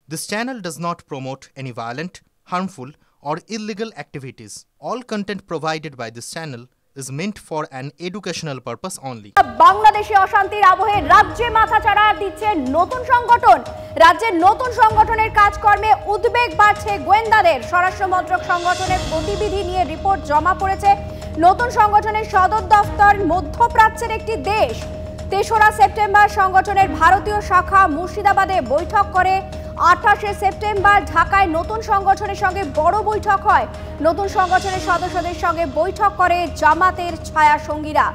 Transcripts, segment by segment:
This channel does not promote any violent, harmful, or illegal activities. All content provided by this channel is meant for an educational purpose only. বাংলাদেশে অশান্তির আবহে রাজ্যে মাথাচাড়া দিচ্ছে নতুন সংগঠন। রাজ্যের নতুন সংগঠনের কাজকর্মে উদ্বেগ বাড়ছে গোয়েন্দাদের। স্বরাষ্ট্র মন্ত্রক সংগঠনের গতিবিধি নিয়ে রিপোর্ট জমা পড়েছে। নতুন সংগঠনের সদর দফতর মধ্যপ্রাচ্যের একটি দেশ। ৩রা সেপ্টেম্বর সংগঠনের ভারতীয় শাখা মুর্শিদাবাদে বৈঠক করে। ২৮শে সেপ্টেম্বর ঢাকায় নতুন সংগঠনের সঙ্গে বড় বৈঠক হয়। নতুন সংগঠনের সদস্যদের সঙ্গে বৈঠক করে জামাতের ছায়া সঙ্গীরা।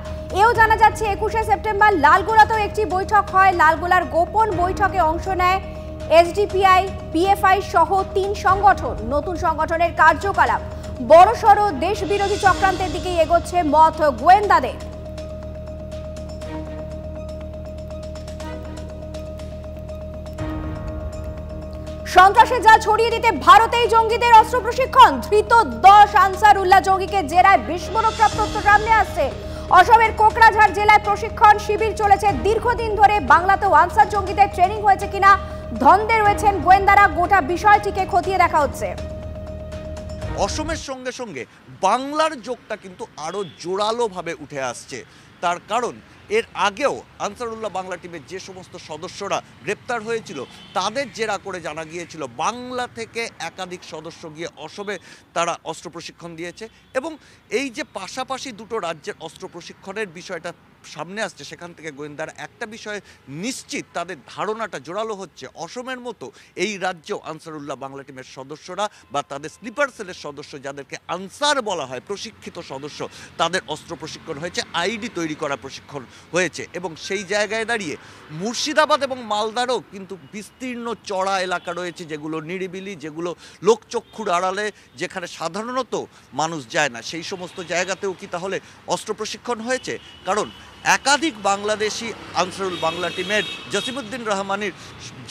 এও জানা যাচ্ছে ২১শে সেপ্টেম্বর লালগোলাতেও একটি বৈঠক হয়। লালগোলার গোপন বৈঠকে অংশ নেয় এসডিপিআই, পিএফআই সহ ৩ সংগঠন। নতুন সংগঠনের কার্যকলাপ বড়সড় দেশ বিরোধী চক্রান্তের দিকে এগোচ্ছে মত গোয়েন্দাদের। সন্ত্রাসের জাল ছড়িয়ে দিতে ভারতেই জঙ্গিদের অস্ত্র প্রশিক্ষণ। ধৃত 10 আনসারুল্লাহ জঙ্গিকে জেরায় বিস্ফোরক সব তথ্য সামনে আসছে। অসমের কোকরাঝাড় জেলায় প্রশিক্ষণ শিবির চলেছে দীর্ঘদিন ধরে। বাংলাতেও আনসার জঙ্গিদের ট্রেনিং হয়েছে কিনা ধন্দে রয়েছেন গোয়েন্দারা। গোটা বিষয়টিকে খতিয়ে দেখা হচ্ছে। অসমের সঙ্গে সঙ্গে বাংলার যোগটা কিন্তু আরও জোরালোভাবে উঠে আসছে। তার কারণ এর আগেও আনসারুল্লাহ বাংলা টিমের যে সমস্ত সদস্যরা গ্রেপ্তার হয়েছিল তাদের জেরা করে জানা গিয়েছিল বাংলা থেকে একাধিক সদস্য গিয়ে অসমে তারা অস্ত্র প্রশিক্ষণ দিয়েছে। এবং এই যে পাশাপাশি দুটো রাজ্যের অস্ত্র প্রশিক্ষণের বিষয়টা সামনে আসছে, সেখান থেকে গোয়েন্দারা একটা বিষয়ে নিশ্চিত, তাদের ধারণাটা জোরালো হচ্ছে অসমের মতো এই রাজ্যেও আনসারুল্লাহ বাংলা টিমের সদস্যরা বা তাদের স্লিপার সেলের সদস্য, যাদেরকে আনসার বলা হয়, প্রশিক্ষিত সদস্য, তাদের অস্ত্র প্রশিক্ষণ হয়েছে, আইডি তৈরি করা প্রশিক্ষণ হয়েছে। এবং সেই জায়গায় দাঁড়িয়ে মুর্শিদাবাদ এবং মালদারও কিন্তু বিস্তীর্ণ চড়া এলাকা রয়েছে, যেগুলো নিরিবিলি, যেগুলো লোকচক্ষুর আড়ালে, যেখানে সাধারণত মানুষ যায় না, সেই সমস্ত জায়গাতেও কি তাহলে অস্ত্র প্রশিক্ষণ হয়েছে? কারণ একাধিক বাংলাদেশি আনসারুল বাংলা টিমের জসিমউদ্দিন রহমানের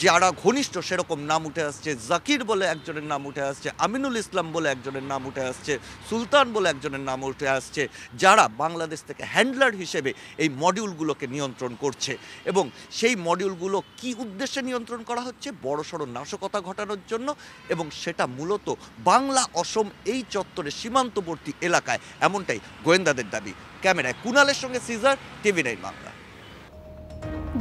যারা ঘনিষ্ঠ সেরকম নাম উঠে আসছে। জাকির বলে একজনের নাম উঠে আসছে, আমিনুল ইসলাম বলে একজনের নাম উঠে আসছে, সুলতান বলে একজনের নাম উঠে আসছে, যারা বাংলাদেশ থেকে হ্যান্ডলার হিসেবে এই মডিউলগুলোকে নিয়ন্ত্রণ করছে। এবং সেই মডিউলগুলো কি উদ্দেশ্যে নিয়ন্ত্রণ করা হচ্ছে? বড়সড় নাশকতা ঘটানোর জন্য। এবং সেটা মূলত বাংলা অসম এই চত্বরে সীমান্তবর্তী এলাকায়, এমনটাই গোয়েন্দাদের দাবি। ক্যামেরায় কুনালের সঙ্গে সিজার, TV9 বাংলা।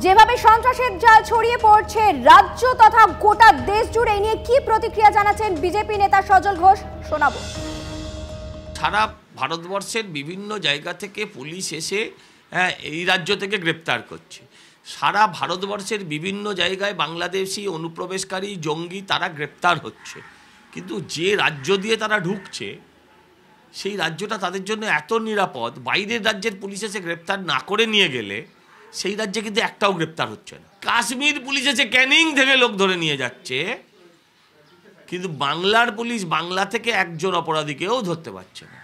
যেভাবে সন্ত্রাসের জাল ছড়িয়ে পড়ছে রাজ্য তথা গোটা দেশ জুড়ে, নিয়ে কি প্রতিক্রিয়া জানাচ্ছেন বিজেপি নেতা সজল ঘোষ, শোনাবো। সারা ভারতবর্ষের বিভিন্ন জায়গা থেকে পুলিশ এসে এই রাজ্য থেকে গ্রেপ্তার করছে। সারা ভারতবর্ষের বিভিন্ন জায়গায় বাংলাদেশি অনুপ্রবেশকারী জঙ্গি তারা গ্রেপ্তার হচ্ছে, কিন্তু যে রাজ্য দিয়ে তারা ঢুকছে সেই রাজ্যটা তাদের জন্য এত নিরাপদ, বাইরের রাজ্যের পুলিশ এসে গ্রেপ্তার না করে নিয়ে গেলে সেই রাজ্যে কিন্তু একটাও গ্রেপ্তার হচ্ছে না। কাশ্মীর পুলিশ এসে ক্যানিং থেকে লোক ধরে নিয়ে যাচ্ছে, কিন্তু বাংলার পুলিশ বাংলা থেকে একজন অপরাধীকেও ধরতে পারছে না।